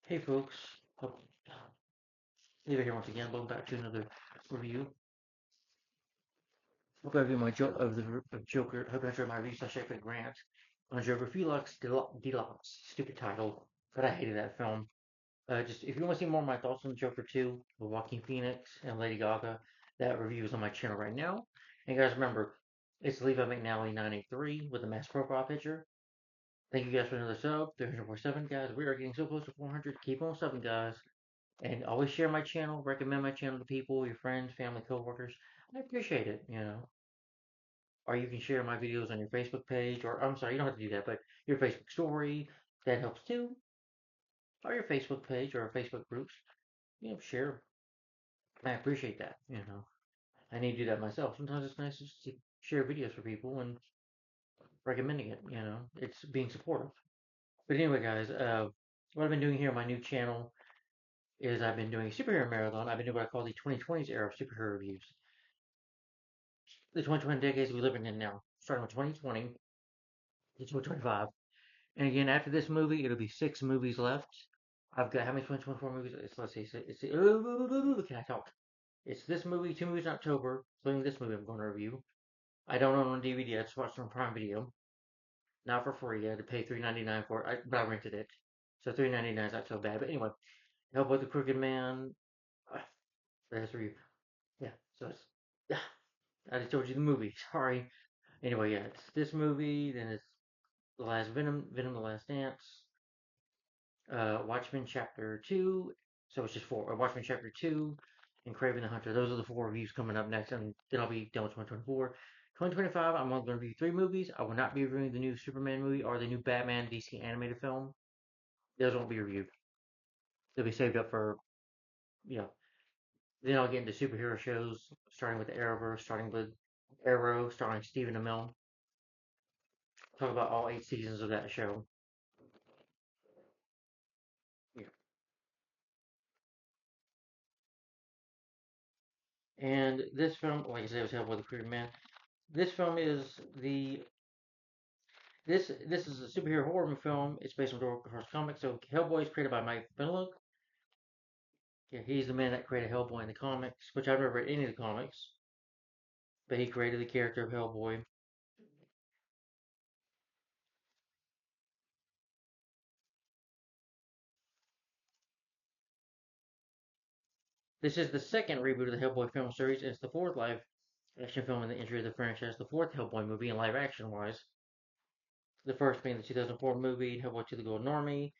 Hey folks, hope Leave here once again. Welcome back to another review. Hope I review my joke of the Joker. Hope I enjoy my review slash epic rant on Joker Felix Deluxe. Stupid title, but I hated that film. Just if you want to see more of my thoughts on Joker 2 with Joaquin Phoenix and Lady Gaga, that review is on my channel right now. And guys, remember, it's Levi McNally 983 with a mass profile picture. Thank you guys for another sub. 347 guys. We are getting so close to 400. Keep on subbing, guys. And always share my channel, recommend my channel to people, your friends, family, coworkers. I appreciate it. Or you can share my videos on your Facebook page, or I'm sorry, you don't have to do that, but your Facebook story, that helps too. Or your Facebook page or Facebook groups, share. I appreciate that. I need to do that myself. Sometimes it's nice just to share videos for people and recommending it. It's being supportive. But anyway, guys, what I've been doing here on my new channel is I've been doing a superhero marathon. I've been doing what I call the 2020s era of superhero reviews. The 2020 decades we living in now, starting with 2020 to 2025. And again, after this movie, it'll be 6 movies left. I've got how many 2024 movies? Let's see. Can I talk? It's this movie, 2 movies in October, including this movie I'm going to review. I don't own on DVD. I just watched it on Prime Video, not for free. I had to pay $3.99 for it, but I rented it, so $3.99 is not so bad. But anyway, Hellboy the Crooked Man. Uh, that's review. Yeah. So it's. I just told you the movie. Sorry. Anyway, yeah, it's this movie. Then it's the last Venom, the Last Dance, Watchmen Chapter 2. So it's just four. Watchmen Chapter 2 and Craven the Hunter. Those are the 4 reviews coming up next, and then I'll be done with 2024. 2025, I'm only going to review 3 movies. I will not be reviewing the new Superman movie or the new Batman DC animated film. Those won't be reviewed. They'll be saved up for, you know. Then I'll get into superhero shows, starting with the Arrowverse, starting with Arrow, starring Stephen Amell. Talk about all 8 seasons of that show. Yeah. And this film, like I said, was Hellboy the Crooked Man. This film is this is a superhero horror film. It's based on Dark Horse comics. So Hellboy is created by Mike Mignola. Yeah, he's the man that created Hellboy in the comics, which I've never read any of the comics, but he created the character of Hellboy. This is the second reboot of the Hellboy film series, and it's the fourth live action film in the entry of the franchise, the fourth Hellboy movie in live action wise. The first being the 2004 movie Hellboy to the Golden Army,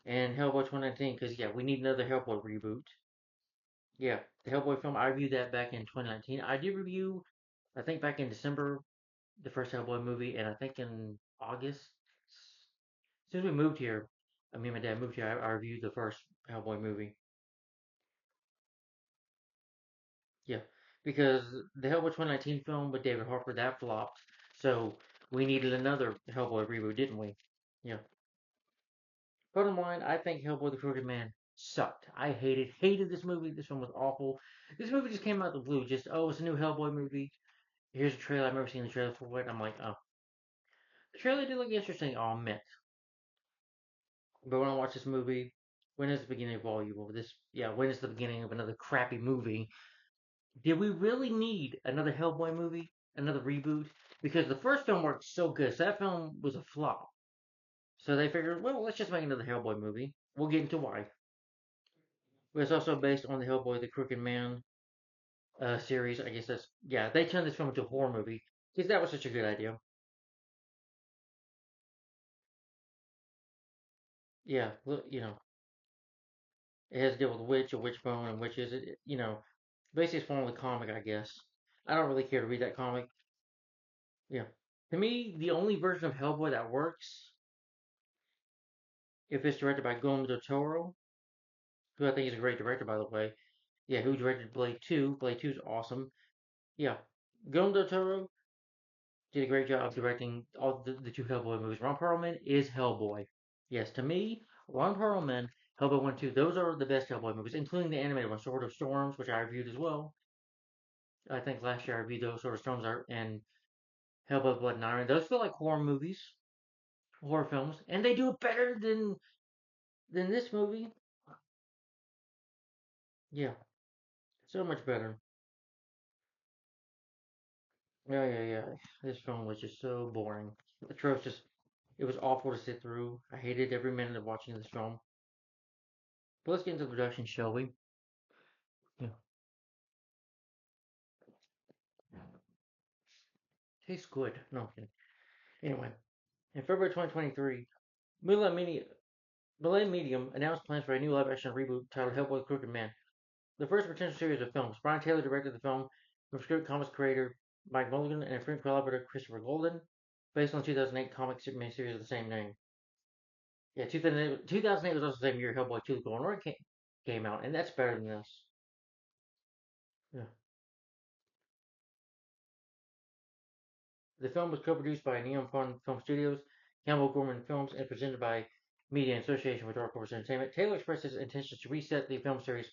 and Hellboy 2019. Because yeah, we need another Hellboy reboot. Yeah, the Hellboy film, I reviewed that back in 2019. I did review, I think back in December, the first Hellboy movie, and I think in August, as soon as we moved here, me and my dad moved here, I reviewed the first Hellboy movie. Yeah, because the Hellboy 2019 film with David Harper, that flopped, so we needed another Hellboy reboot, didn't we? Yeah. Bottom line, I think Hellboy the Crooked Man sucked. I hated this movie. This one was awful. This movie just came out of the blue. Just, oh, it's a new Hellboy movie. Here's a trailer. I've never seen the trailer for it. I'm like, oh. The trailer did look interesting. Oh, man. But when I watch this movie, when is the beginning of volume of this? Yeah, when is the beginning of another crappy movie? Did we really need another Hellboy movie? Another reboot? Because the first film worked so good. So that film was a flop. So they figured, well, let's just make another Hellboy movie. We'll get into why. But it's also based on the Hellboy the Crooked Man series. I guess that's, yeah, they turned this film into a horror movie. Because that was such a good idea. Yeah, it has to deal with a witch, a witch bone, and witches. Basically it's following the comic, I guess. I don't really care to read that comic. Yeah. To me, the only version of Hellboy that works, if it's directed by Guillermo del Toro, who I think is a great director, by the way. Yeah, who directed Blade 2. Blade 2 is awesome. Yeah. Guillermo del Toro did a great job of directing all the 2 Hellboy movies. Ron Perlman is Hellboy. Yes, to me, Ron Perlman, Hellboy 1 2, those are the best Hellboy movies, including the animated one, Sword of Storms, which I reviewed as well. I think last year I reviewed those Sword of Storms and Hellboy Blood and Iron. Those feel like horror movies, horror films, and they do it better than this movie. Yeah, so much better. Yeah. This film was just so boring, atrocious. It was awful to sit through. I hated every minute of watching this film. But let's get into the production, shall we? Yeah. Tastes good. No, I'm kidding. Anyway, in February 2023, Millennium Medium announced plans for a new live-action reboot titled Hellboy: The Crooked Man. The first potential series of films. Brian Taylor directed the film from script comics creator Mike Mulligan and film collaborator Christopher Golden, based on the 2008 comic miniseries of the same name. Yeah, 2008 was also the same year Hellboy 2: Golden Roy came out, and that's better than this. Yeah. The film was co-produced by Neon Fun Film Studios, Campbell Gorman Films, and presented by Media in Association with Dark Horse Entertainment. Taylor expressed his intention to reset the film series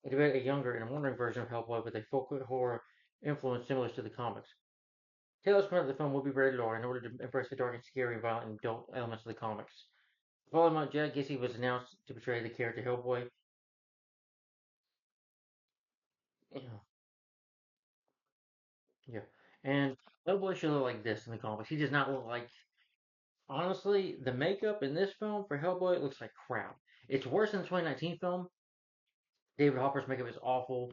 and develop a younger and modern version of Hellboy with a folk horror influence similar to the comics. Taylor's plan of the film will be rated R in order to embrace the dark and scary and violent and adult elements of the comics. The following month, Jack Gissy was announced to portray the character Hellboy. Yeah, yeah. And Hellboy should look like this in the comics. He does not look like. Honestly, the makeup in this film for Hellboy looks like crap. It's worse than the 2019 film. David Hopper's makeup is awful.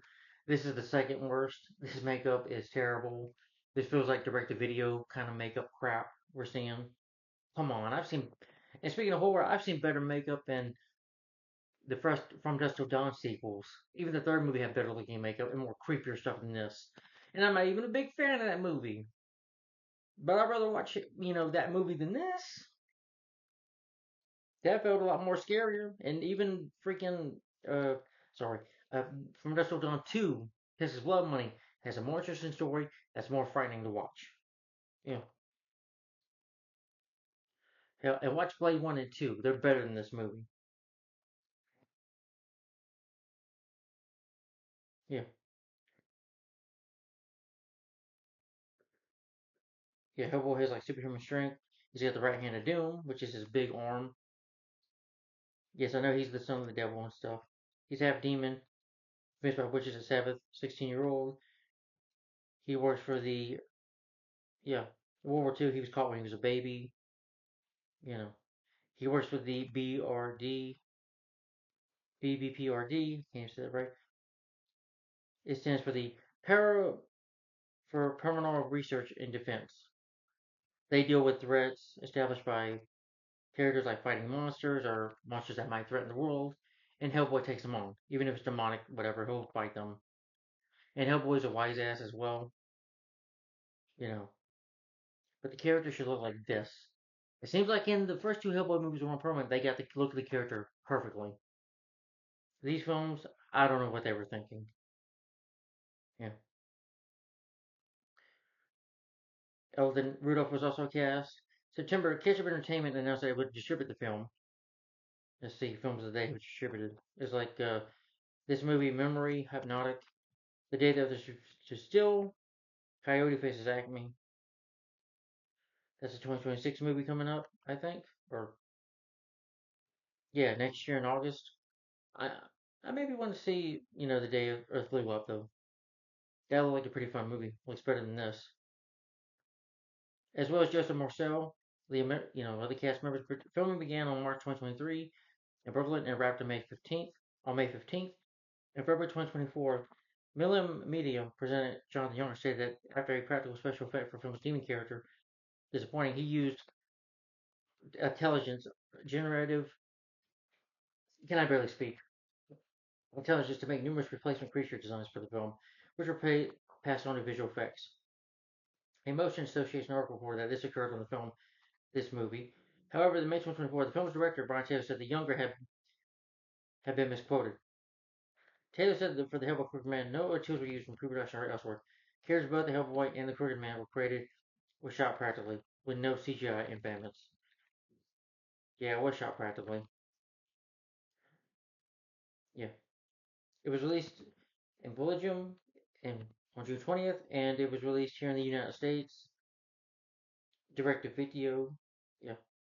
This is the second worst. This makeup is terrible. This feels like direct-to-video kind of makeup crap we're seeing. Come on, I've seen. And speaking of horror, I've seen better makeup than the first From Dusk Till Dawn sequels. Even the third movie had better looking makeup and more creepier stuff than this. And I'm not even a big fan of that movie. But I'd rather watch that movie than this. That felt a lot more scarier. And even freaking uh sorry, uh From Dusk Till Dawn 2, This is Blood Money, has a more interesting story that's more frightening to watch. Yeah. Hell, and watch Blade 1 and 2. They're better than this movie. Yeah. Yeah, Hellboy has like superhuman strength. He's got the right hand of Doom, which is his big arm. Yes, I know he's the son of the devil and stuff. He's half demon, convinced by witches at Sabbath, 16-year-old. He works for yeah, World War II. He was caught when he was a baby. You know, he works for the BBPRD. Can't say that right. It stands for the Para for Paranormal Research and Defense. They deal with threats established by characters like fighting monsters or monsters that might threaten the world. And Hellboy takes them on, even if it's demonic, whatever. He'll fight them. And Hellboy's a wise ass as well. You know, but the character should look like this. It seems like in the first two Hellboy movies, One Permanent, they got the look of the character perfectly. These films, I don't know what they were thinking. Yeah. Elton Rudolph was also cast. September, Ketchup Entertainment announced that it would distribute the film. Let's see, films of the day which distributed. It's like this movie, Memory, Hypnotic, The Day That Was Still, Coyote Faces Acme. That's a 2026 movie coming up, I think. Or, yeah, next year in August. I I maybe want to see, The Day Earth Blew Up, though. That looked like a pretty fun movie. Looks better than this. As well as Joseph Marcel, other cast members. Filming began on March 2023 in Brooklyn and wrapped on May 15th. In February 2024, Millennium Media presented Jonathan Younger stated that after a practical special effect for the film's demon character disappointing, he used intelligence, generative, can I barely speak, intelligence to make numerous replacement creature designs for the film, which were passed on to visual effects. A Motion Association article reported that this occurred on this movie. However, the May 2024, the film's director, Brian Taylor, said the Younger had been misquoted. Taylor said that for the Hellboy Crooked Man, no other tools were used from pre-production or elsewhere. Characters both the Hellboy and the Crooked Man were shot practically, with no CGI embedments. Yeah, it was shot practically. Yeah. It was released in Belgium on June 20th, and it was released here in the United States, direct to video. Yeah.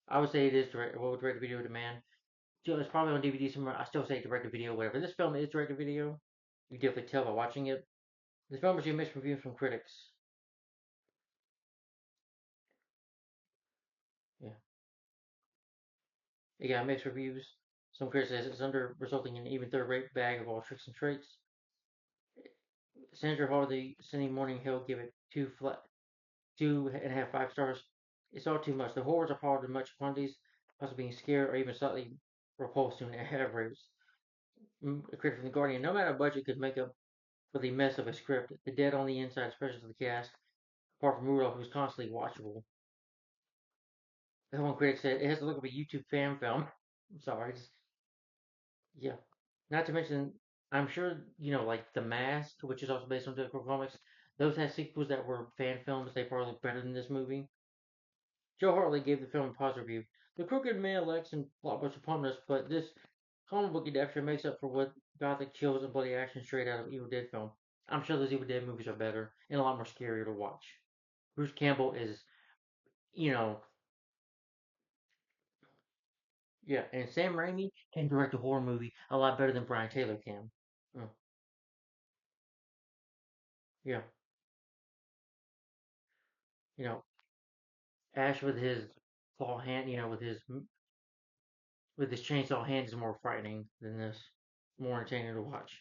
I would say it is direct to video demand. It's probably on DVD somewhere. I still say direct to video, whatever. This film is direct to video. You definitely tell by watching it. The film received mixed reviews from critics. Yeah, it got mixed reviews. Some critics says it's under, resulting in an even third-rate bag of all tricks and traits. Senator Hardy, Sunday Morning Hill give it two and a half, 5 stars. It's all too much. The horrors are harder than much quantities, possibly being scared or even slightly repulsed to an average. A critic from The Guardian, no matter budget could make up for the mess of a script. The dead on the inside, especially the cast, apart from Rudolph, who's constantly watchable. The one critic said it has the look of a YouTube fan film. I'm sorry, yeah. Not to mention, I'm sure like The Mask, which is also based on Deadpool comics. Those had sequels that were fan films. They probably look better than this movie. Joe Hartley gave the film a positive review. The crooked man lacks in blockbuster prominence, but this comic book adaptation makes up for what gothic chills and bloody action straight out of Evil Dead film. I'm sure those Evil Dead movies are better and a lot more scarier to watch. Bruce Campbell is, you know, yeah, and Sam Raimi can direct a horror movie a lot better than Brian Taylor can. Mm, yeah, you know, Ash with his claw hand, with his chainsaw hand is more frightening than this. More entertaining to watch.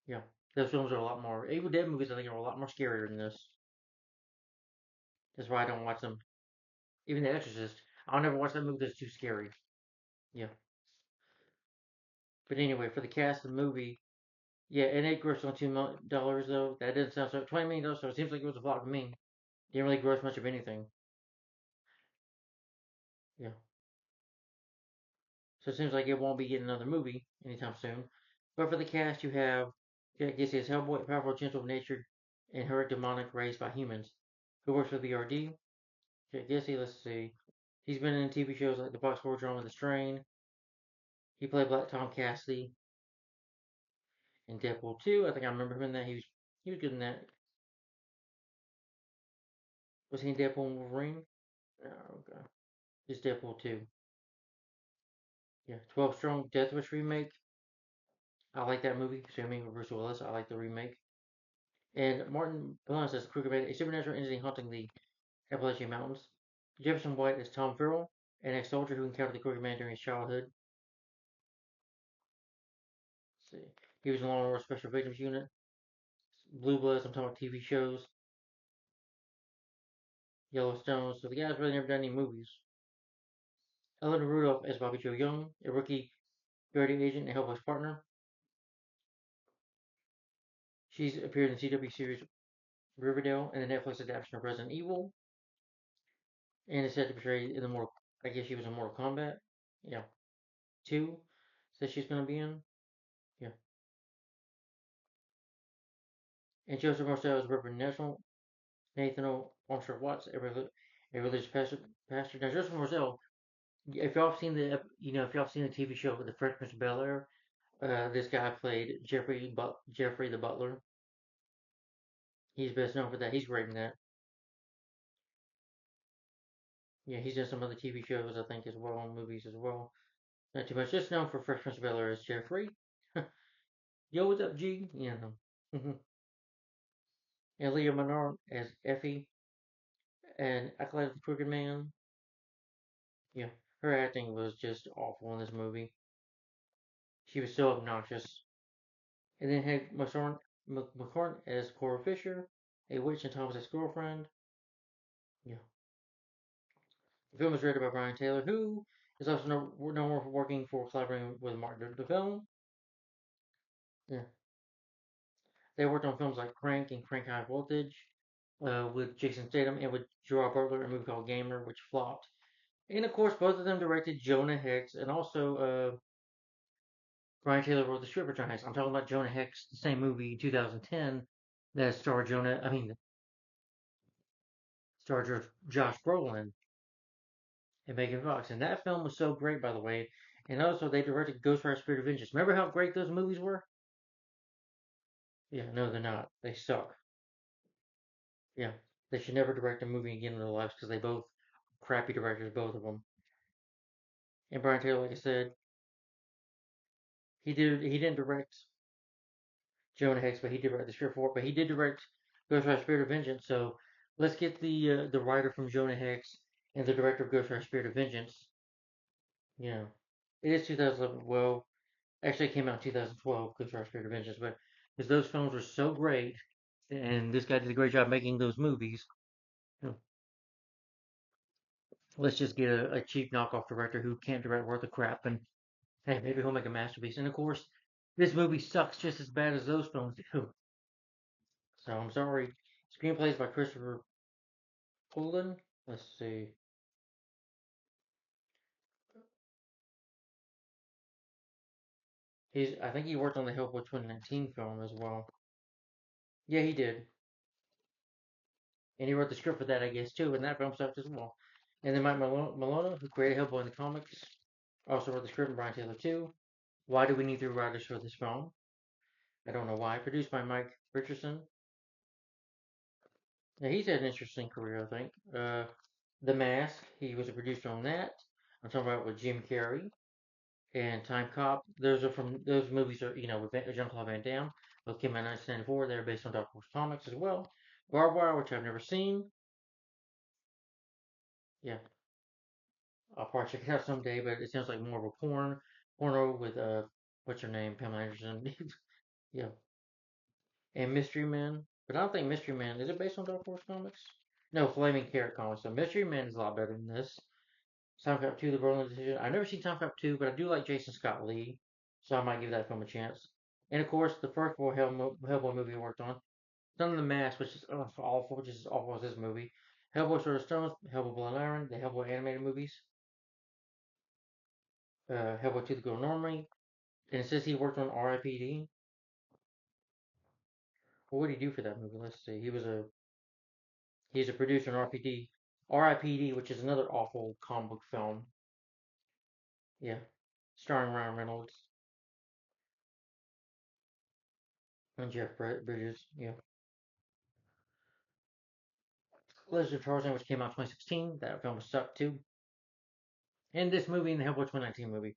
Yeah, those films are a lot more. Evil Dead movies, I think, are a lot more scarier than this. That's why I don't watch them. Even The Exorcist, I'll never watch that movie that's too scary. Yeah. But anyway, for the cast of the movie, yeah, and it grossed on $2 million though. That didn't sound so. $20 million, so it seems like it was a flop to me. Didn't really gross much of anything. Yeah. So it seems like it won't be getting another movie anytime soon. But for the cast, you have Jack Gissy as Hellboy, powerful, gentle of nature, and her demonic raised by humans, who works for the RD. Jack Gissy, let's see. He's been in TV shows like The Box Horror Drama The Strain. He played Black Tom Cassidy in Deadpool 2. I think I remember him in that. He was good in that. Was he in Deadpool and Wolverine? No, okay. Just Deadpool 2. Yeah. 12 Strong Death Wish remake. I like that movie. Assuming with Bruce Willis. I like the remake. And Martin Blunt says Kruger made a supernatural entity haunting the Appalachian Mountains. Jefferson White is Tom Farrell, an ex-soldier who encountered the Kruger man during his childhood. Let's see. He was in Law and Order Special Victims Unit. Blue Bloods, I'm talking about TV shows. Yellowstone. So the guy's really never done any movies. Eleanor Rudolph as Bobby Joe Young, a rookie security agent and Hellboy's partner. She's appeared in the CW series Riverdale and the Netflix adaptation of Resident Evil, and is said to portray in the more. I guess she was in Mortal Kombat. Yeah, 2. Says she's going to be in. Yeah, and Joseph Marcel is Reverend Nathaniel Armstrong Watts, a religious pastor. Now Joseph Marcel, if y'all have seen if y'all have seen the TV show The Fresh Prince of Bel Air, this guy played Jeffrey the Butler. He's best known for that. He's great in that. Yeah, he's done some other TV shows, I think, as well, and movies as well. Not too much. Just known for Fresh Prince of Bel Air as Jeffrey. Yo, what's up, G? You know. And Leah Menard as Effie, and Acolyte of the Crooked Man. Yeah, her acting was just awful in this movie. She was so obnoxious. And then had McCorn as Cora Fisher, a witch and Thomas' girlfriend. Yeah. The film was directed by Brian Taylor, who is also known for working for collaborating with Martin DeVille. Yeah. They worked on films like Crank and Crank High Voltage with Jason Statham and with Gerard Butler, a movie called Gamer, which flopped. And of course, both of them directed Jonah Hex, and also Brian Taylor wrote the script for Jonah Hex. I'm talking about Jonah Hex, the same movie in 2010 that starred Josh Brolin and Megan Fox. And that film was so great, by the way. And also, they directed Ghost Rider Spirit of Vengeance. Remember how great those movies were? Yeah, no, they're not. They suck. Yeah, they should never direct a movie again in their lives because they both crappy directors, both of them. And Brian Taylor, like I said, He didn't direct Jonah Hex, but he did write the script for it. But he did direct Ghost Rider Spirit of Vengeance. So let's get the writer from Jonah Hex and the director of Ghost Rider Spirit of Vengeance. You know, it is 2011. Well, actually, it came out in 2012, Ghost Rider Spirit of Vengeance. But because those films were so great, and this guy did a great job making those movies, you know, let's just get a cheap knockoff director who can't direct worth a crap, and hey, maybe he'll make a masterpiece. And of course, this movie sucks just as bad as those films do. So I'm sorry. Screenplays by Christopher Poland. Let's see. I think he worked on the Hellboy 2019 film as well. Yeah, he did. And he wrote the script for that, I guess, too, and that film sucked as well. And then Mike Malona, who created Hellboy in the comics, also wrote the script, and Brian Taylor, too. Why do we need three writers for this film? I don't know why. Produced by Mike Richardson. Now, he's had an interesting career, I think. The Mask, he was a producer on that. I'm talking about with Jim Carrey and Time Cop. Those movies are with Jean-Claude Van Damme. Those came out in 1994. They're based on Dark Horse comics as well. Barbed Wire, which I've never seen. Yeah, I'll probably check it out someday, but it sounds like more of a porno with what's her name, Pamela Anderson. Yeah, and Mystery Men. But I don't think Mystery Man is it based on Dark Horse comics? No, Flaming Carrot comics. So Mystery Man is a lot better than this. Time Cop 2, The Berlin Decision. I've never seen Time Cop 2, but I do like Jason Scott Lee, so I might give that film a chance. And of course, the first Hellboy movie I worked on, Son of the Mask, which is awful, which is as awful as this movie. Hellboy Sword of Stones, Hellboy Blood Iron, the Hellboy animated movies, Hellboy 2, The Girl Normally, and it says he worked on R.I.P.D. What did he do for that movie? Let's see. He's a producer on R.I.P.D., which is another awful comic book film. Yeah, starring Ryan Reynolds and Jeff Bridges. Yeah, Legend of Tarzan, which came out in 2016. That film was sucked too. And this movie and the Hellboy 2019 movie.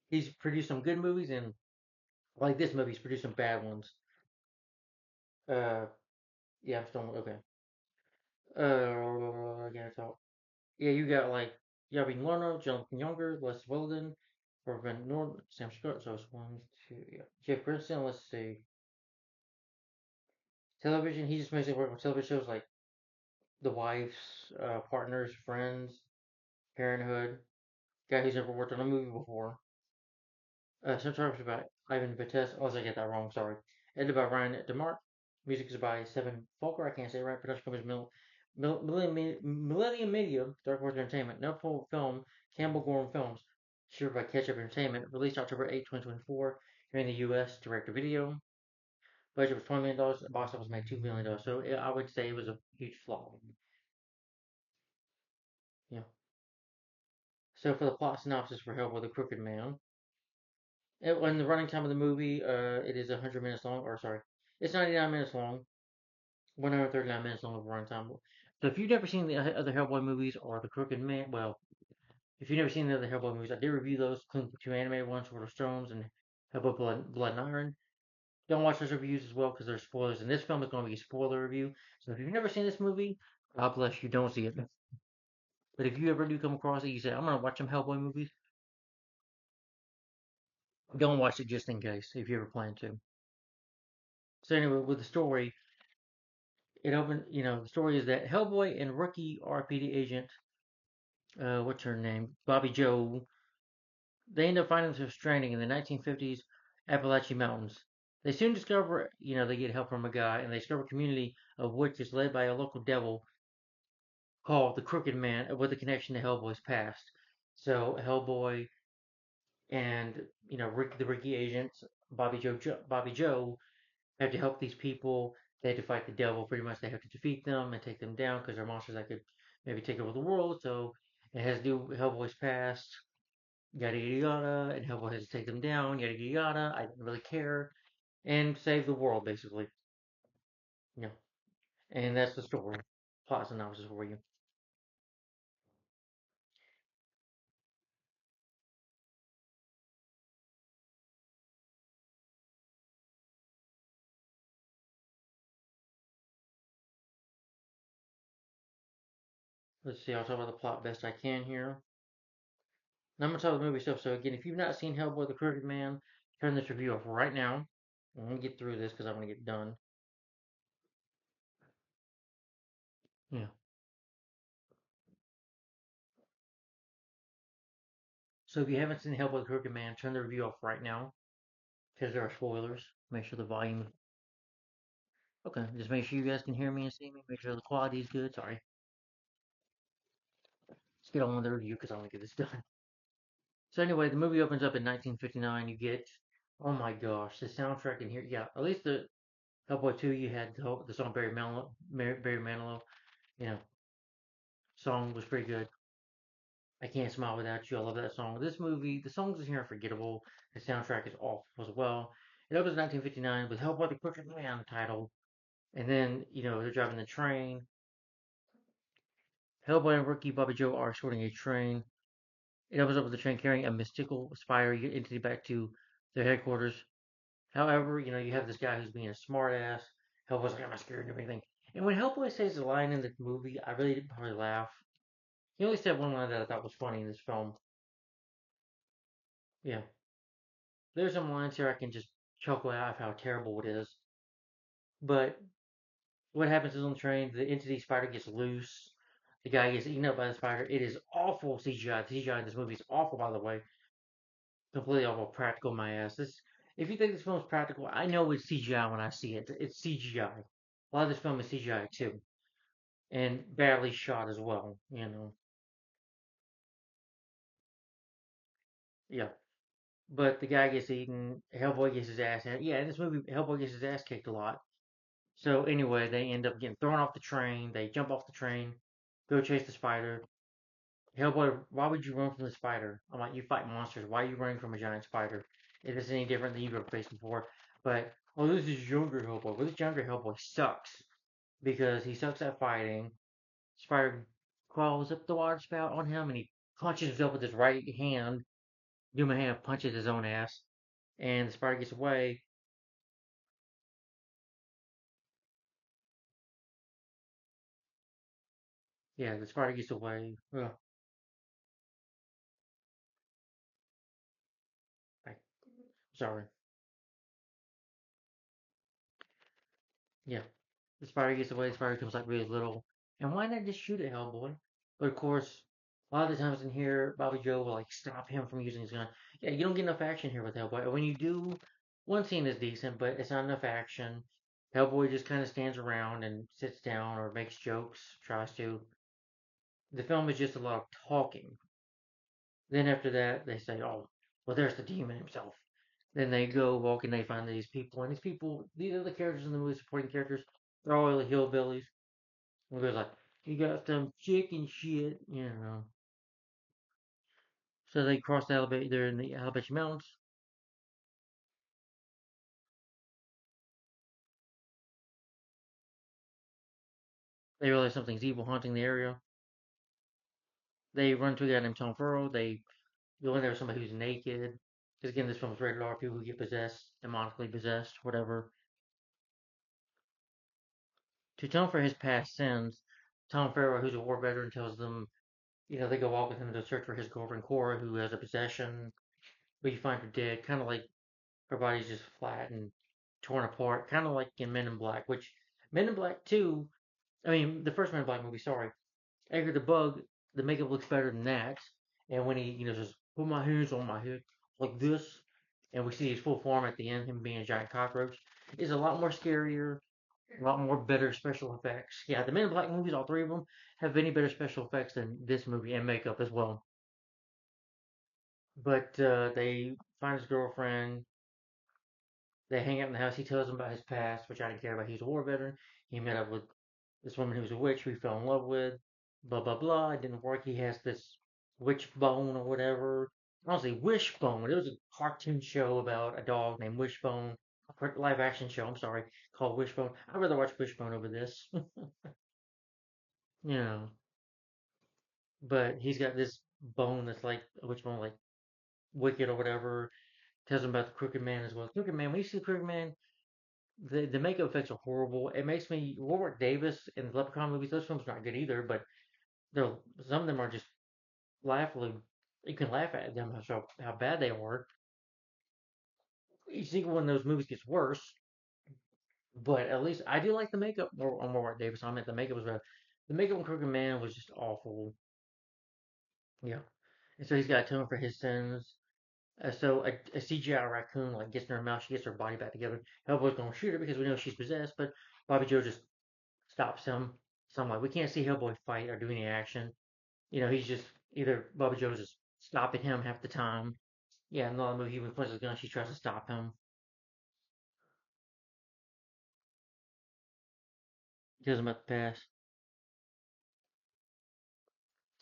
He's produced some good movies, and like this movie, he's produced some bad ones. Uh, yeah, I'm still okay. I gotta talk. Yeah, you got like Yavi Lorno, Jonathan Younger, Les Weldon, Robin Norton, Sam Scott. So it's one, two, yeah. Jeff Grinstein. Let's see. Television. He just basically worked on television shows like The Wife's, Partners, Friends, Parenthood. Guy who's never worked on a movie before. Cinematography by Ivan Vites. Unless I get that wrong, sorry. Edited by Ryan DeMark. Music is by Seven Folker. I can't say it right. Production company is Millennium Media, Dark Horse Entertainment. Netflix Film, Campbell Gorham Films. Distributed by Ketchup Entertainment. Released October 8, 2024. Here in the U.S. Direct to video. Budget was $20 million. The box office made $2 million. So I would say it was a huge flop. Yeah. So for the plot synopsis for Hellboy the Crooked Man, when the running time of the movie, it is 100 minutes long, or sorry, it's 99 minutes long, 139 minutes long of running time. So if you've never seen the other Hellboy movies or The Crooked Man, well, if you've never seen the other Hellboy movies, I did review those, including the two animated ones, Sword of Stones and Hellboy Blood and Iron. Don't watch those reviews as well because they're spoilers, and this film is going to be a spoiler review. So if you've never seen this movie, God bless you, don't see it. But if you ever do come across it, you say, I'm going to watch some Hellboy movies, don't watch it just in case, if you ever plan to. So anyway, with the story, the story is that Hellboy and rookie RPD agent, what's her name, Bobby Joe, they end up finding themselves stranding in the 1950s Appalachian Mountains. They soon discover, they get help from a guy, and they discover a community of witches led by a local devil called the Crooked Man, with a connection to Hellboy's past. So Hellboy and the rookie agents, Bobby Joe, have to help these people. They have to fight the devil. Pretty much, they have to defeat them and take them down because they're monsters that could maybe take over the world. So it has to do with Hellboy's past, yada yada yada, and Hellboy has to take them down, yada yada yada. I didn't really care and save the world basically. Yeah, and that's the story. Plot synopsis for you. Let's see, I'll talk about the plot best I can here. Now I'm gonna talk about the movie stuff. So again, if you've not seen Hellboy the Crooked Man, turn this review off right now. I'm gonna get through this because I want to get done. Yeah. So if you haven't seen Hellboy the Crooked Man, turn the review off right now because there are spoilers. Make sure the volume. Okay, just make sure you guys can hear me and see me. Make sure the quality is good. Sorry. Let's get on with the review because I want to get this done. So anyway, the movie opens up in 1959. You get, oh my gosh, the soundtrack in here. Yeah, at least the Hellboy 2, you had the song Barry Manilow. You know, song was pretty good. I Can't Smile Without You. I love that song. This movie, the songs in here are forgettable. The soundtrack is awful as well. It opens in 1959 with Hellboy the Crooked Man title. And then, they're driving the train. Hellboy and Rookie Bobby Joe are escorting a train. It opens up with the train carrying a mystical spider entity back to their headquarters. However, you have this guy who's being a smartass. Hellboy's like, I'm not scared of anything. And when Hellboy says the line in the movie, I really didn't probably laugh. He only said one line that I thought was funny in this film. Yeah. There's some lines here I can just chuckle out of how terrible it is. But what happens is on the train, the entity spider gets loose. The guy gets eaten up by the spider. It is awful CGI. The CGI in this movie is awful, by the way. Completely awful, practical my ass. If you think this film is practical, I know it's CGI when I see it. It's CGI. A lot of this film is CGI too, and badly shot as well. Yeah. But the guy gets eaten. Hellboy gets his ass. Yeah, in this movie, Hellboy gets his ass kicked a lot. So anyway, they end up getting thrown off the train. They jump off the train, go chase the spider. Hellboy, why would you run from the spider? I'm like, you fight monsters. Why are you running from a giant spider? It isn't any different than you've ever faced before. But oh, this is younger Hellboy. Well, this younger Hellboy sucks because he sucks at fighting. Spider crawls up the water spout on him and he punches himself with his right hand. Human hand punches his own ass, and the spider gets away. Yeah, the spider gets away. Ugh, I, sorry. Yeah, the spider gets away. The spider becomes like really little. And why not just shoot at Hellboy? But of course, a lot of the times in here, Bobby Joe will like stop him from using his gun. Yeah, you don't get enough action here with Hellboy. When you do, one scene is decent, but it's not enough action. Hellboy just kind of stands around and sits down or makes jokes, tries to. The film is just a lot of talking. Then after that, they say, "Oh, well, there's the demon himself." Then they go walk and they find these people, and these are the characters in the movie, supporting characters. They're all the hillbillies. And goes like, "You got some chicken shit." So they cross the Alabama. They're in the Alabama Mountains. They realize something's evil haunting the area. They run to a guy named Tom Furrow. They go in there with somebody who's naked. Because again, this film's rated R. People who get possessed, demonically possessed, whatever. To atone for his past sins, Tom Farrow, who's a war veteran, tells them, they go walk with him to search for his girlfriend Cora, who has a possession, but you find her dead, kind of like her body's just flat and torn apart, kind of like in Men in Black, which Men in Black 2, I mean, the first Men in Black movie, sorry, Edgar the Bug, the makeup looks better than that. And when he, says, put my hands on my head, like this, and we see his full form at the end, him being a giant cockroach, is a lot more scarier, a lot more better special effects. Yeah, the Men in Black movies, all three of them, have any better special effects than this movie and makeup as well. But they find his girlfriend. They hang out in the house. He tells them about his past, which I didn't care about. He's a war veteran. He met up with this woman who was a witch who he fell in love with. Blah blah blah. It didn't work. He has this witch bone or whatever. Honestly, Wishbone. There was a cartoon show about a dog named Wishbone. A live action show. I'm sorry, called Wishbone. I'd rather watch Wishbone over this. you know, but he's got this bone that's like a witch bone, like wicked or whatever. Tells him about the Crooked Man as well. Crooked Man. When you see the Crooked Man, the makeup effects are horrible. It makes me Warwick Davis in the Leprechaun movies. Those films are not good either, but They're some of them are just laughably. You can laugh at them how bad they are. Each single one of those movies gets worse, but at least I do like the makeup more on Robert Davis. I meant the makeup was bad. The makeup on Crooked Man was just awful. Yeah, and so he's got to atone for his sins. So a CGI raccoon like gets in her mouth, she gets her body back together. Hellboy's gonna shoot her because we know she's possessed, but Bobby Joe just stops him. So I'm like, we can't see Hellboy fight or do any action. He's just either Bobby Joe's just stopping him half the time. Yeah, in the other movie, when he points his gun, she tries to stop him. Tells him about the past.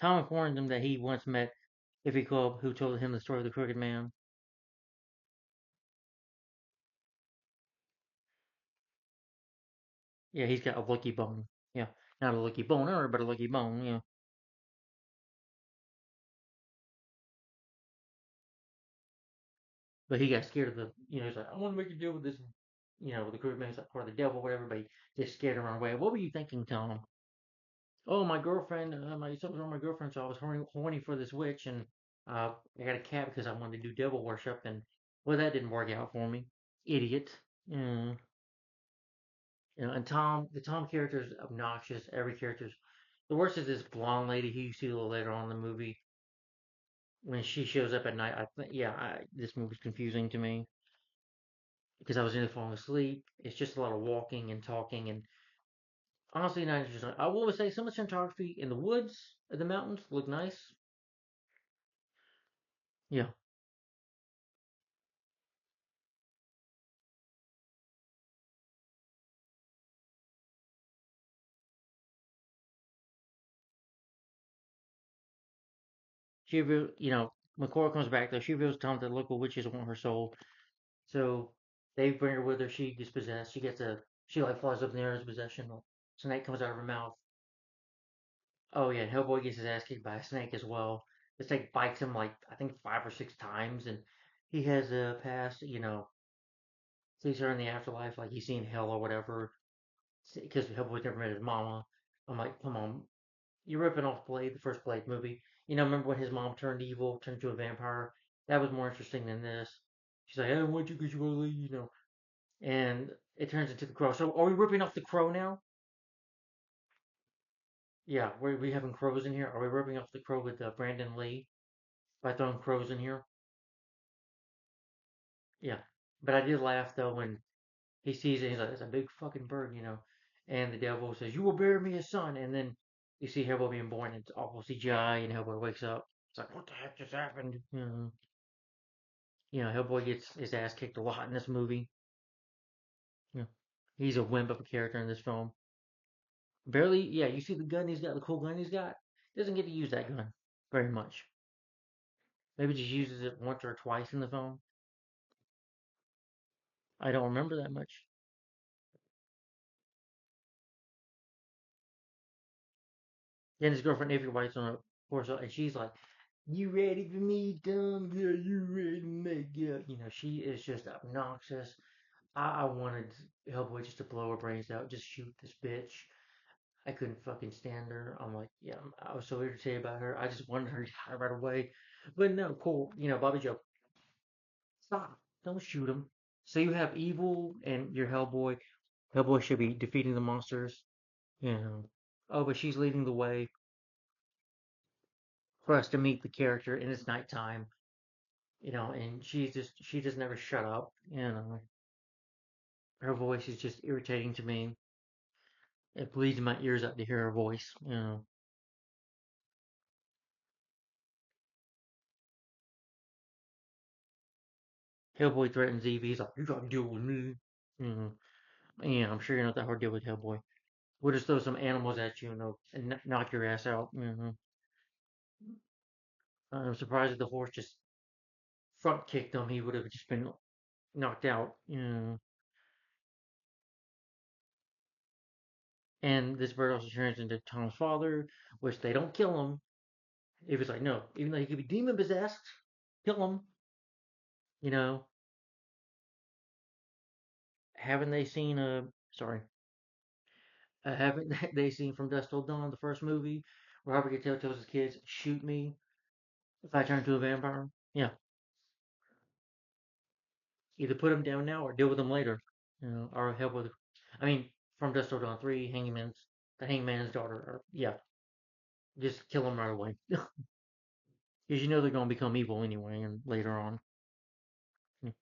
Tom informed him that he once met Iffy Club, who told him the story of the Crooked Man. Yeah, he's got a lucky bone. Yeah, not a lucky boner, but a lucky bone. Yeah, but he got scared of he's like, I want to make a deal with this. With the Crooked Man's like part of the devil, or whatever. But he just scared him run away. What were you thinking, Tom? Oh, my girlfriend, something wrong with my girlfriend, so I was horny for this witch, and I got a cat because I wanted to do devil worship, and well, that didn't work out for me. Idiot. Yeah. And the Tom character is obnoxious. Every character's the worst is this blonde lady who you see a little later on in the movie when she shows up at night. I think, yeah, this movie's confusing to me because I was nearly falling asleep. It's just a lot of walking and talking, and honestly, not interesting. I will say some of the cinematography in the woods, of the mountains, look nice. Yeah, when Cora comes back, though, she reveals to Tom that local witches want her soul. So they bring her with her. She gets possessed. She like flies up in the air as possession. Snake comes out of her mouth. Oh yeah, and Hellboy gets his ass kicked by a snake as well. The snake bites him like I think 5 or 6 times, and he has a past. Sees her in the afterlife, like he's seen hell or whatever. Because Hellboy never met his mama. I'm like, come on, you're ripping off Blade, the first Blade movie. Remember when his mom turned evil, turned into a vampire? That was more interesting than this. She's like, I don't want you because you're ugly. And it turns into the Crow. So are we ripping off the Crow now? Yeah, we having crows in here? Are we ripping off the Crow with Brandon Lee by throwing crows in here? Yeah. But I did laugh though when he sees it. He's like, "It's a big fucking bird." And the devil says, "You will bear me a son." And then you see Hellboy being born. It's awful CGI, and Hellboy wakes up. It's like, what the heck just happened? Hellboy gets his ass kicked a lot in this movie. Yeah, he's a wimp of a character in this film. Barely, yeah. You see the gun he's got, the cool gun he's got. Doesn't get to use that gun very much. Maybe just uses it once or twice in the film. I don't remember that much. Then his girlfriend Avery White's on a horse, and she's like, "You ready for me, dumb? Yeah, you ready to make out?" She is just obnoxious. I wanted Hellboy just to blow her brains out, just shoot this bitch. I couldn't fucking stand her. I'm like, yeah, I was so irritated about her. I just wanted her to die right away. But no, cool. Bobby Joe, stop. Don't shoot him. So you have evil and your Hellboy. Hellboy should be defeating the monsters. You know. Oh, but she's leading the way for us to meet the character, and it's nighttime. And she just never shut up. Her voice is just irritating to me. It bleeds my ears out to hear her voice. Hellboy threatens Evie. He's like, "You gotta deal with me." You know. Yeah, I'm sure you're not that hard to deal with, Hellboy. We'll just throw some animals at you, and knock your ass out. I'm surprised if the horse just front kicked him, he would have just been knocked out. And this bird also turns into Tom's father, which they don't kill him. If it's like, no, even though he could be demon possessed, kill him. You know, haven't they seen sorry, haven't they seen From Dusk Till Dawn, the first movie, Robert Cattell tells his kids, "Shoot me if I turn into a vampire." Yeah, either put them down now or deal with them later. Or help with. I mean, from Dust Till Dawn 3, the Hangman's daughter. Or, yeah, just kill them right away. Because you know they're going to become evil anyway, and later on. Yeah.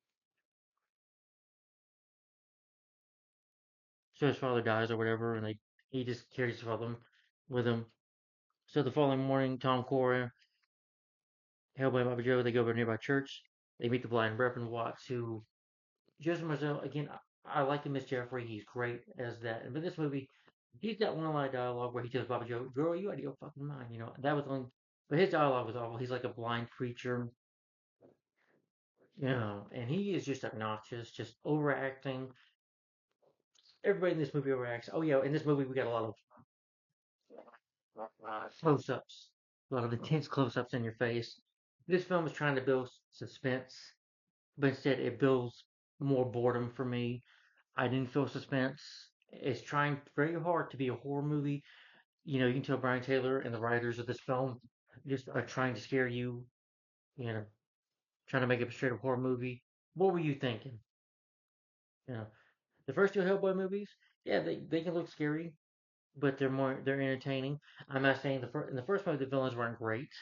So his father dies or whatever, and he just carries his father with him. So the following morning, Tom Cora, Hellboy and Bobby Joe, they go to a nearby church. They meet the blind Reverend Watts, who Joseph Marcel, again, I like him as Jeffrey. He's great as that. But this movie, he's got one line of dialogue where he tells Bobby Joe, "Girl, you out of your fucking mind." That was on. But his dialogue was awful. He's like a blind preacher, and he is just obnoxious, just overacting. Everybody in this movie overacts. Oh yeah, in this movie we got a lot of close-ups, a lot of intense close-ups in your face. This film is trying to build suspense, but instead it builds more boredom for me. I didn't feel suspense. It's trying very hard to be a horror movie. You can tell Brian Taylor and the writers of this film just are trying to scare you, you know, trying to make it a straight up horror movie. What were you thinking? You know, the first two Hellboy movies, yeah, they can look scary, but they're entertaining. I'm not saying in the first movie the villains weren't great.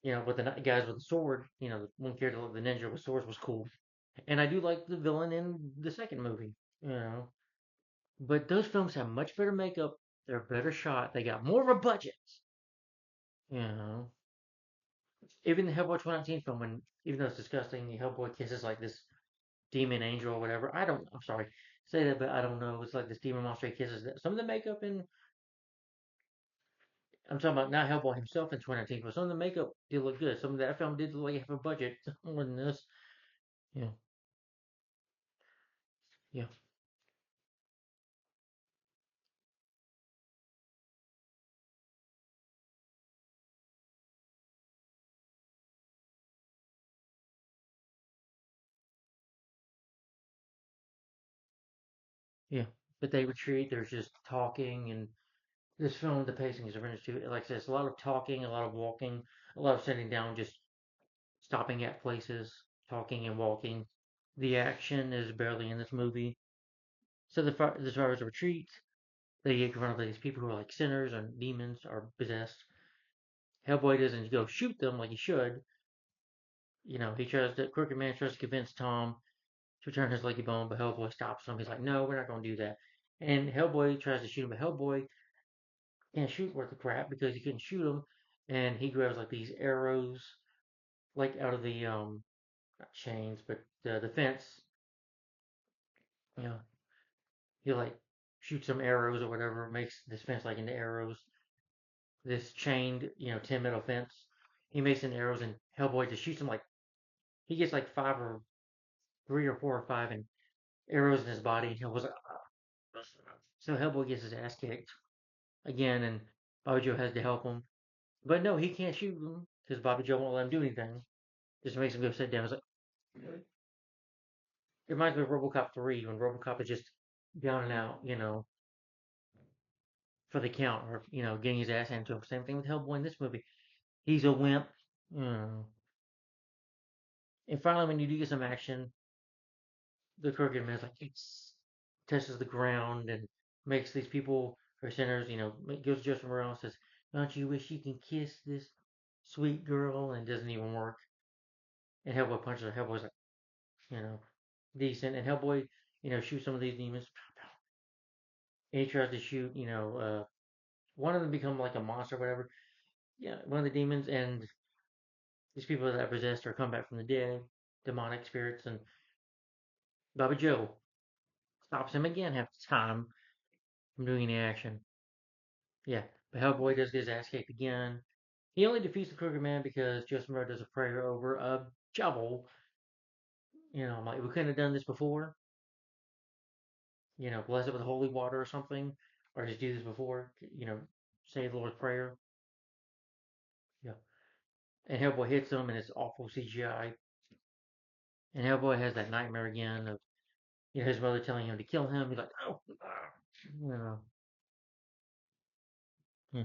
With the guys with the sword, the one character, the ninja with swords, was cool. And I do like the villain in the second movie, you know. But those films have much better makeup. They're better shot. They got more of a budget. You know. Even the Hellboy 2019 film, even though it's disgusting, the Hellboy kisses like this demon angel or whatever. I'm sorry, say that, but I don't know. It's like this demon monster he kisses. Some of the makeup in, I'm talking about not Hellboy himself in 2019, but some of the makeup did look good. Some of that film did look like it have a budget more than this. Yeah, yeah, yeah. But they retreat. There's just talking, and this film, the pacing is horrendous too. Like I said, it's a lot of talking, a lot of walking, a lot of sitting down, just stopping at places, talking and walking. The action is barely in this movie. So the survivors retreat. They get confronted by these people who are like sinners or demons or possessed. Hellboy doesn't go shoot them like he should. Crooked Man tries to convince Tom to return his leggy bone, but Hellboy stops him. He's like, "No, we're not going to do that." And Hellboy tries to shoot him, but Hellboy can't shoot worth the crap because he couldn't shoot him. And he grabs like these arrows, like out of the not chains, but the fence. You know, he like shoots some arrows or whatever, makes this fence like into arrows. This chained, 10 metal fence. He makes an arrows and Hellboy just shoots him like he gets like five or three or four or five and arrows in his body. And Hellboy's like, "Ah." So Hellboy gets his ass kicked again, and Bobby Joe has to help him. But no, he can't shoot him because Bobby Joe won't let him do anything. Just makes him go sit down. It's like it reminds me of RoboCop 3 when RoboCop is just down and out, for the count or getting his ass handed to him. Same thing with Hellboy in this movie. He's a wimp. You know. And finally, when you do get some action, the crooked man's like touches the ground and makes these people or sinners, goes just somewhere else says, "Don't you wish you can kiss this sweet girl?" And it doesn't even work. And Hellboy punches her. Hellboy's like, you know, decent. And Hellboy, shoots some of these demons. And he tries to shoot, one of them become like a monster or whatever. Yeah, one of the demons and these people that are possessed or come back from the dead, demonic spirits, and Bobby Joe stops him again half the time from doing any action. Yeah, but Hellboy does get his ass kicked again. He only defeats the Crooked Man because Joseph Murray does a prayer over a shovel. I'm like, we couldn't have done this before. Bless it with holy water or something, or just do this before. Say the Lord's Prayer. Yeah. And Hellboy hits him, and it's awful CGI. And Hellboy has that nightmare again of his mother telling him to kill him. He's like, oh, you know, hmm.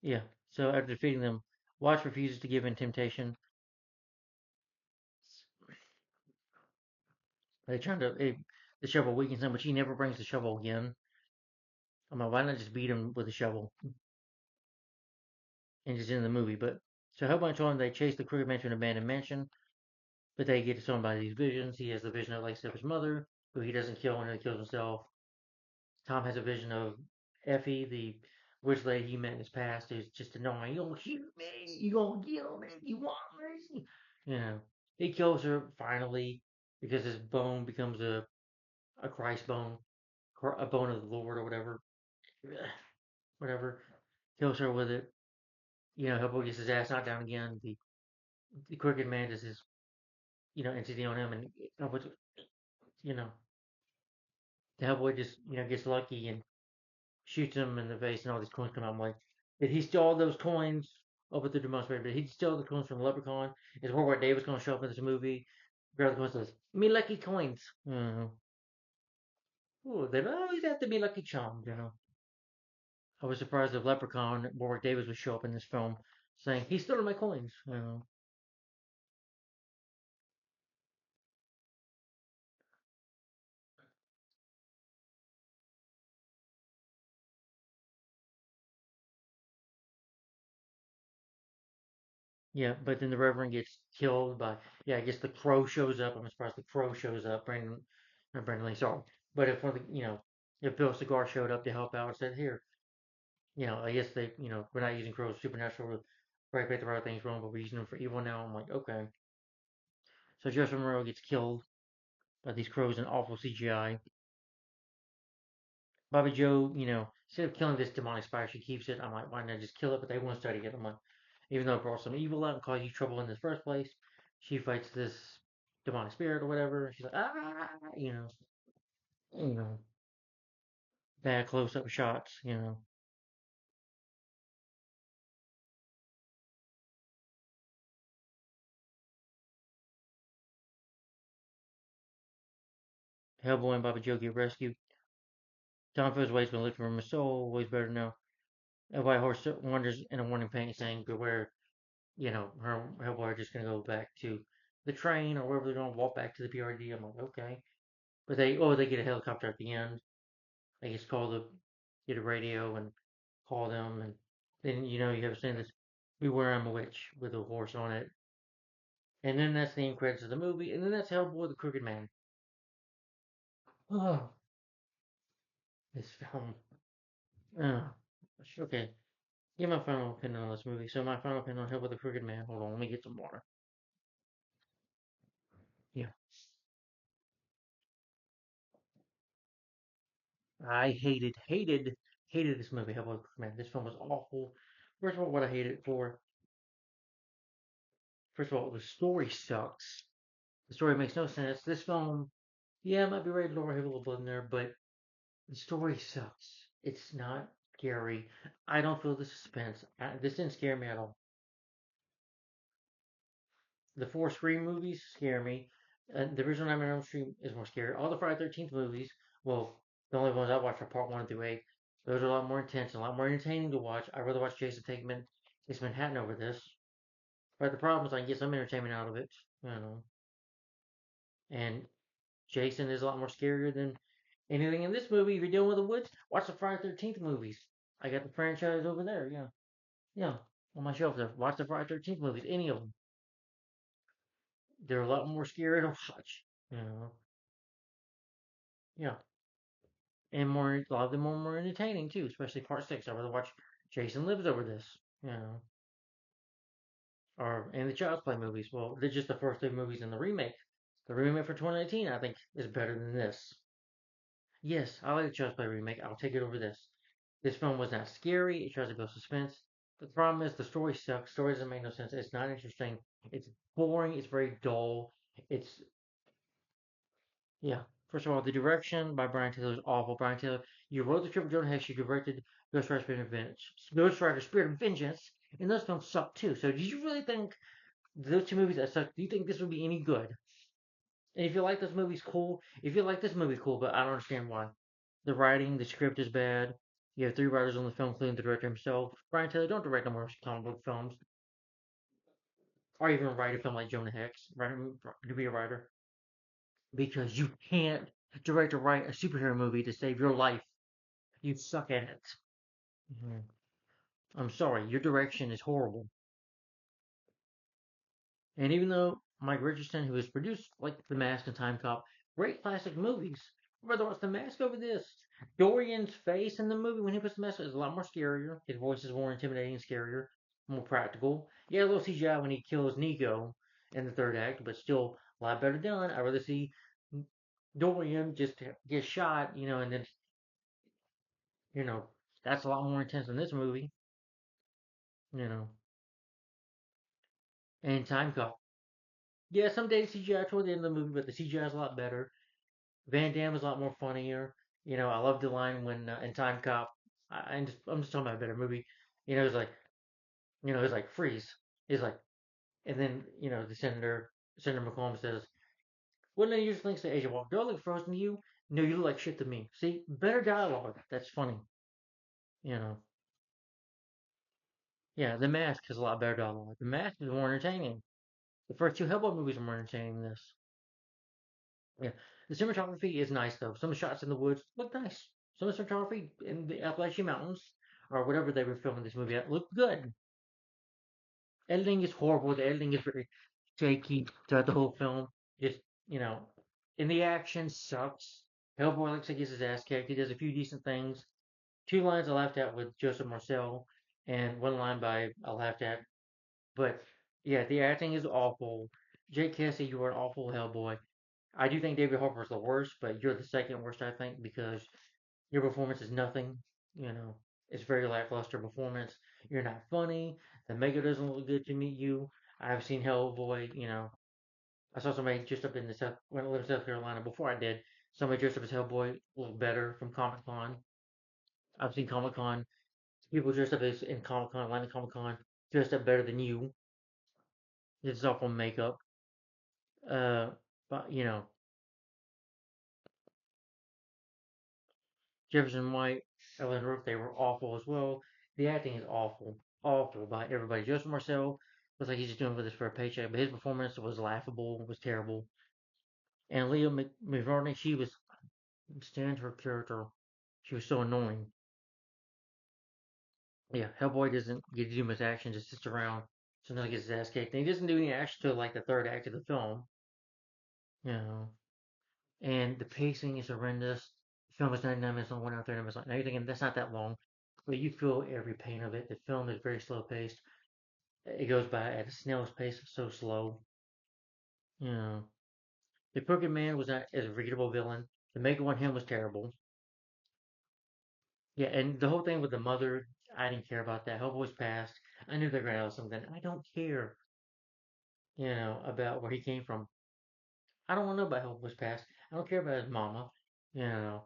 Yeah. So after defeating them, Watch refuses to give in temptation. They trying to the shovel weakens him, but she never brings the shovel again. I'm like, why not just beat him with a shovel and just end the movie? But so Hellboy told him they chase the Crooked Man to an abandoned mansion, but they get disowned by these visions. He has the vision of likes of his mother, who he doesn't kill until he kills himself. Tom has a vision of Effie, the witch lady he met in his past, who's just annoying. You gonna shoot me? You gonna kill me? You want me? You know, he kills her finally because his bone becomes a Christ bone, a bone of the Lord or whatever. Whatever. Kills her with it. You know, Hellboy gets his ass knocked down again. The Crooked Man does his entity on him, and you know the Hellboy just gets lucky and shoots him in the face, and all these coins come out. I'm like, did he steal all those coins over the demonstrator? Did he steal the coins from Leprechaun? Is Warwick Davis going to show up in this movie? Grab the coins and says, "Me lucky coins." Ooh, they always have to be lucky charms. I was surprised if Leprechaun Warwick Davis would show up in this film, saying he stole my coins. Yeah, but then the Reverend gets killed by, yeah, I guess the Crow shows up. I'm surprised the Crow shows up. Not Brandon Lee, sorry. But if one of if Bill Cigar showed up to help out and said, here, I guess we're not using Crows supernatural, right, the right things wrong, but we're using them for evil now. I'm like, okay. So Joseph Romero gets killed by these crows in awful CGI. Bobby Joe, instead of killing this demonic spider, she keeps it. I'm like, why not just kill it? But they won't study it. I'm like, even though it brought some evil out and caused you trouble in the first place, she fights this demonic spirit or whatever. She's like, you know, bad close up shots. Hellboy and Bobby Joe get rescued. Tom feels way he's been looking for his soul, always better now. A white horse wanders in a warning paint saying, beware, Hellboy are just gonna go back to the train or wherever they're gonna walk back to the PRD. I'm like, okay. But they get a helicopter at the end. They just get a radio and call them, and then you have a saying this, "Beware, I'm a witch" with a horse on it, and then that's the end credits of the movie, and then that's Hellboy the Crooked Man. Oh, this film. Oh, okay. Give my final opinion on this movie. So my final opinion on Hellboy the Crooked Man. Hold on, let me get some water. Yeah, I hated this movie, Hellboy the Crooked Man. This film was awful. First of all, what I hated it for. First of all, the story sucks. The story makes no sense. This film, yeah, it might be rated over, have a little blood in there, but the story sucks. It's not scary. I don't feel the suspense. This didn't scare me at all. The four Scream movies scare me. The original Nightmare on Elm Street is more scary. All the Friday 13th movies, well, the only ones I watched are part 1 through 8. Those are a lot more intense and a lot more entertaining to watch. I'd rather watch Jason take Manhattan over this. But the problem is I can get some entertainment out of it. You know. And Jason is a lot more scarier than anything in this movie. If you're dealing with the woods, watch the Friday 13th movies. I got the franchise over there. Yeah. Yeah. On my shelf there. Watch the Friday 13th movies. Any of them. They're a lot more scary to watch. You know. Yeah. And a lot of them are more entertaining too, especially part 6. I'd rather watch Jason Lives over this. You know. Or, and the Child's Play movies. Well, they're just the first 3 movies in the remake. The remake for 2019, I think, is better than this. Yes, I like the Child's Play remake. I'll take it over this. This film was not scary. It tries to build suspense. The problem is the story sucks. Story doesn't make no sense. It's not interesting. It's boring. It's very dull. It's yeah. First of all, the direction by Brian Taylor is awful. Brian Taylor, you wrote the Triple Jordan Hex. You directed Ghost Rider Spirit of Vengeance. Ghost Rider Spirit of Vengeance, and those films suck too. So, did you really think those 2 movies that suck? Do you think this would be any good? And if you like those movies, cool. If you like this movie, cool. But I don't understand why. The writing, the script is bad. You have three writers on the film, including the director himself. Brian Taylor, don't direct no more comic book films, or even write a film like Jonah Hex, to be a writer, because you can't direct or write a superhero movie to save your life. You suck at it. Mhm. I'm sorry, your direction is horrible. And even though Mike Richardson, who has produced like The Mask and Time Cop, great classic movies, I'd rather watch The Mask over this. Dorian's face in the movie when he puts the mask on is a lot more scarier. His voice is more intimidating and scarier, more practical. Yeah, a little CGI when he kills Nico in the third act, but still a lot better done. I'd rather see Dorian just get shot, and then, you know, that's a lot more intense than this movie, you know. And Time Cop. Yeah, some days CGI toward the end of the movie, but the CGI is a lot better. Van Damme is a lot more funnier. I love the line when in Time Cop. I'm just talking about a better movie. It's like it's like freeze. He's like, and then the Senator McCollum says, "Wouldn't I usually think to Agent Walker? Do I look frozen to you? No, you look like shit to me. See, better dialogue. That's funny. You know, yeah. The Mask has a lot better dialogue. The Mask is more entertaining. The first two Hellboy movies are more entertaining than this. Yeah, the cinematography is nice though. Some shots in the woods look nice. Some of the cinematography in the Appalachian Mountains or whatever they were filming this movie at looked good. Editing is horrible. The editing is very shaky throughout the whole film. Just you know, and the action sucks. Hellboy looks like he gets his ass kicked. He does a few decent things. Two lines I laughed at with Joseph Marcel, and one line by I laughed at. But yeah, the acting is awful. Jake Casey, you are an awful Hellboy. I do think David Harbour is the worst, but you're the second worst, I think, because your performance is nothing. You know, it's very lackluster performance. You're not funny. The makeup doesn't look good to meet you. I've seen Hellboy. I saw somebody dressed up in the South when I lived in South Carolina before I did. Somebody dressed up as Hellboy looked better from Comic Con. I've seen Comic Con people dressed up as in Comic Con, Atlanta Comic Con, dressed up better than you. It's all from makeup. Uh, but Jefferson White, Ellen Rook, they were awful as well. The acting is awful, awful by everybody. Joseph Marcel was like he's just doing this for a paycheck, but his performance was laughable, was terrible. And Leah McVarney, she was stand her character. She was so annoying. Yeah, Hellboy doesn't get to do much action, just sits around. Sometimes he gets his ass kicked. And he doesn't do any action till like the third act of the film. You know, and the pacing is horrendous. The film is 99 minutes long, 1 hour 30 minutes long. Now you're thinking that's not that long, but you feel every pain of it. The film is very slow paced. It goes by at a snail's pace, so slow. You know, the Crooked Man was not as a forgettable villain. The makeup on him was terrible. Yeah, and the whole thing with the mother, I didn't care about that. Hellboy's past. I knew they were gonna have something. I don't care, about where he came from. I don't want to know about Hellboy's past. I don't care about his mama. You know,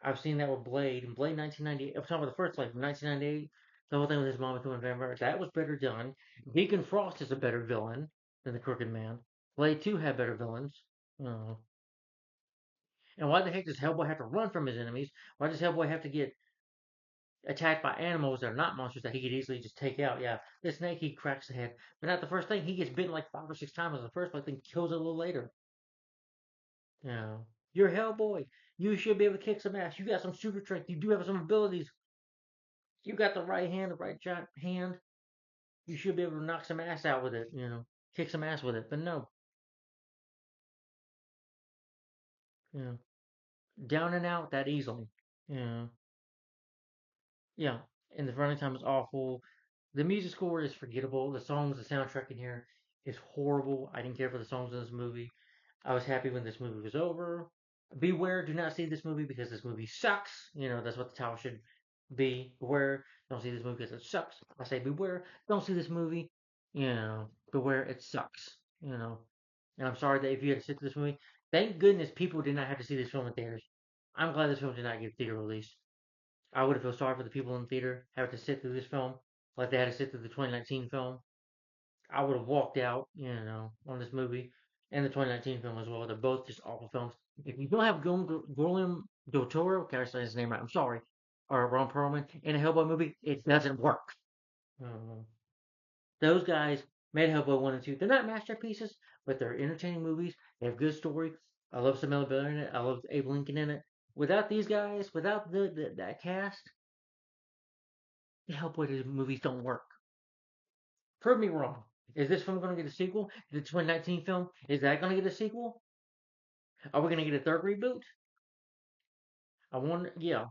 I've seen that with Blade. And Blade 1998, I'm talking about the first, like, 1998. The whole thing with his mom becoming a vampire. That was better done. Deacon Frost is a better villain than the Crooked Man. Blade 2 had better villains. Oh. And why the heck does Hellboy have to run from his enemies? Why does Hellboy have to get attacked by animals that are not monsters that he could easily just take out? Yeah, the snake, he cracks the head. But not the first thing. He gets bitten like 5 or 6 times in the first place, then kills it a little later. You're Hellboy. You should be able to kick some ass. You got some super strength. You do have some abilities. You got the right hand, the right giant hand. You should be able to knock some ass out with it. Kick some ass with it. But no, you know, down and out that easily. Yeah, yeah. And the running time is awful. The music score is forgettable. The soundtrack in here is horrible. I didn't care for the songs in this movie. I was happy when this movie was over. Beware, do not see this movie because this movie sucks. That's what the title should be. Beware, don't see this movie because it sucks. I say beware, don't see this movie. Beware, it sucks. And I'm sorry that if you had to sit through this movie, thank goodness people did not have to see this film in theaters. I'm glad this film did not get a theater release. I would have felt sorry for the people in the theater having to sit through this film like they had to sit through the 2019 film. I would have walked out, on this movie and the 2019 film as well. They're both just awful films. If you don't have Guillermo del Toro, can I say his name right? I'm sorry. or Ron Perlman in a Hellboy movie, it doesn't work. Um, those guys made Hellboy 1 and 2. They're not masterpieces, but they're entertaining movies. They have good story. I love Samuel Miller in it. I love Abe Lincoln in it. Without these guys, without that cast, the Hellboy movies don't work. Prove me wrong. Is this film going to get a sequel? The 2019 film, is that going to get a sequel? Are we going to get a third reboot? I wonder, yeah.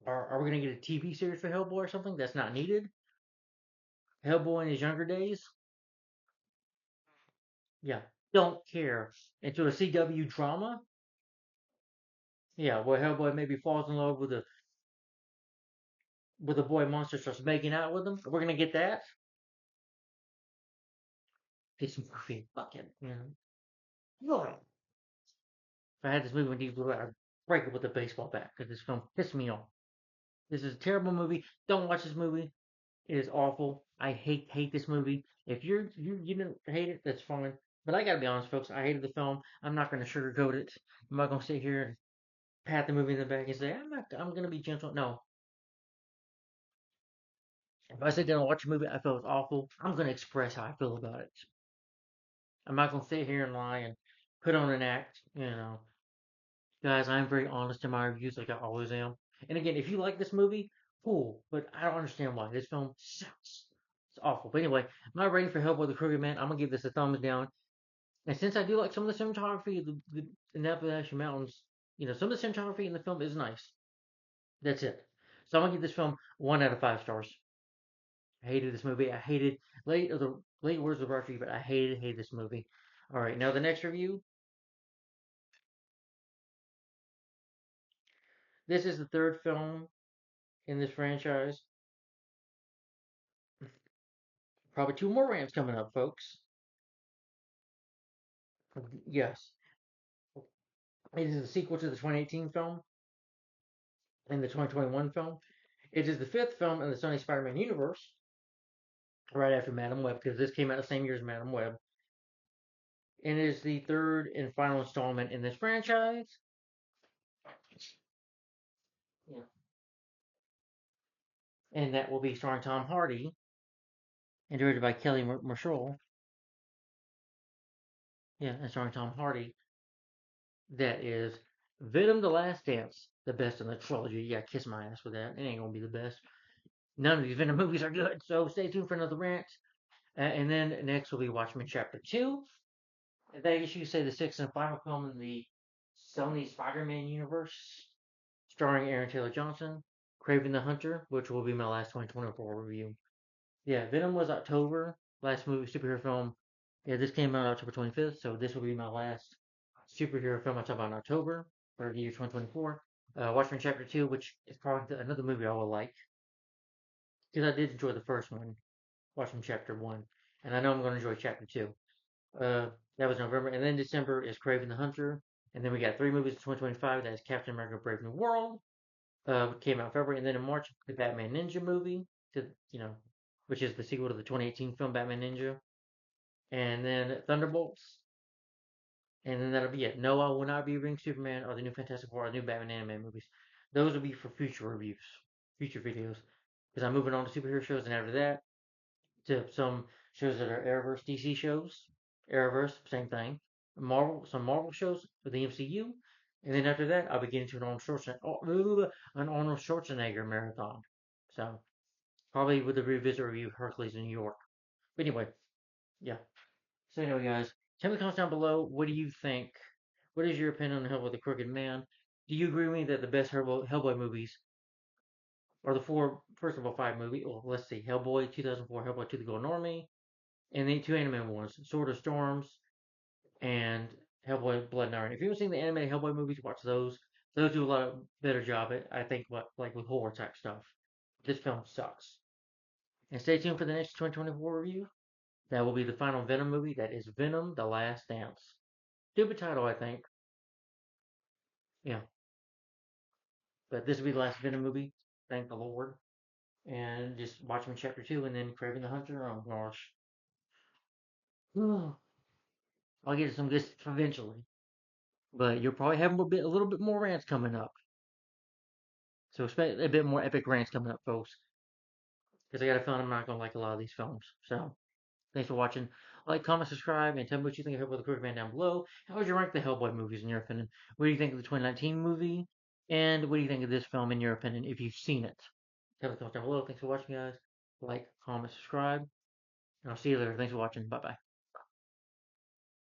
Are we going to get a TV series for Hellboy or something that's not needed? Hellboy in his younger days? Yeah. Don't care. Into a CW drama? Yeah, where Hellboy maybe falls in love with a boy monster, starts making out with him. We're gonna get that. It's movie, fucking, If I had this movie with these, I'd break it with a baseball bat because this film pissed me off. This is a terrible movie. Don't watch this movie. It is awful. I hate this movie. If you didn't hate it, that's fine. But I gotta be honest, folks. I hated the film. I'm not gonna sugarcoat it. I'm not gonna sit here and pat the movie in the back and say I'm not. I'm gonna be gentle. No, if I sit down and watch a movie I feel it's awful, I'm gonna express how I feel about it. I'm not gonna sit here and lie and put on an act. Guys, I'm very honest in my reviews, like I always am. And again, if you like this movie, cool. But I don't understand why this film sucks. It's awful. But anyway, my rating for Hellboy the Crooked Man, I'm gonna give this a thumbs down. And since I do like some of the cinematography, the Appalachian Mountains, some of the cinematography in the film is nice. That's it. So I'm gonna give this film 1 out of 5 stars. I hated this movie. I hated late words of Archie, but I hated this movie. All right, now the next review. This is the third film in this franchise. Probably two more rants coming up, folks. Yes, it is the sequel to the 2018 film and the 2021 film. It is the fifth film in the Sony Spider-Man universe, right after Madam Web, because this came out the same year as Madam Web, and it is the third and final installment in this franchise. Yeah. And that will be starring Tom Hardy and directed by Kelly Marshall. Yeah, and starring Tom Hardy. That is Venom: The Last Dance, the best in the trilogy. Yeah, kiss my ass with that. It ain't gonna be the best. None of these Venom movies are good, so stay tuned for another rant. And then next will be Watchmen Chapter 2. And that is, you say, the sixth and final film in the Sony Spider-Man universe, starring Aaron Taylor Johnson, Kraven the Hunter, which will be my last 2024 review. Yeah, Venom was October, last movie superhero film. Yeah, this came out October 25th, so this will be my last superhero film I talk about in October for the year 2024. Watchmen Chapter 2, which is probably another movie I will like, because I did enjoy the first one, Watchmen Chapter 1, and I know I'm going to enjoy Chapter 2. Uh, that was November, and then December is Kraven the Hunter, and then we got three movies in 2025. That is Captain America: Brave New World, came out in February, and then in March the Batman Ninja movie, to which is the sequel to the 2018 film Batman Ninja, and then Thunderbolts, and then that'll be it. No, I will not be reading Superman or the new Fantastic Four or the new Batman anime movies. Those will be for future reviews, future videos, because I'm moving on to superhero shows, and after that, to some shows that are Arrowverse DC shows. Arrowverse, same thing. Some Marvel shows for the MCU, and then after that, I'll be getting to an Arnold Schwarzenegger marathon. So probably with a revisit review of Hercules in New York. But anyway, yeah. So anyway, guys, tell me in the comments down below. What do you think? What is your opinion on Hellboy the Crooked Man? Do you agree with me that the best Hellboy movies are the four, first of all, five movies? Well, let's see: Hellboy 2004, Hellboy 2: The Golden Army, and the two anime ones, Sword of Storms and Hellboy Blood and Iron. If you haven't seen the animated Hellboy movies, watch those. Those do a lot of better job at, I think, what like with horror type stuff. This film sucks. And stay tuned for the next 2024 review. That will be the final Venom movie. That is Venom: The Last Dance. Stupid title, I think. Yeah, but this will be the last Venom movie. Thank the Lord. And just watch me Chapter 2 and then Craven the Hunter. Oh gosh. I'll get to some good stuff eventually. But you'll probably have a little bit more rants coming up. So expect a bit more epic rants coming up, folks. Because I got a feeling I'm not gonna like a lot of these films. So thanks for watching. Like, comment, subscribe, and tell me what you think of Hellboy the Crooked Man down below. How would you rank the Hellboy movies in your opinion? What do you think of the 2019 movie? And what do you think of this film in your opinion if you've seen it? Tell me in the comments down below. Thanks for watching, guys. Like, comment, subscribe, and I'll see you later. Thanks for watching. Bye bye.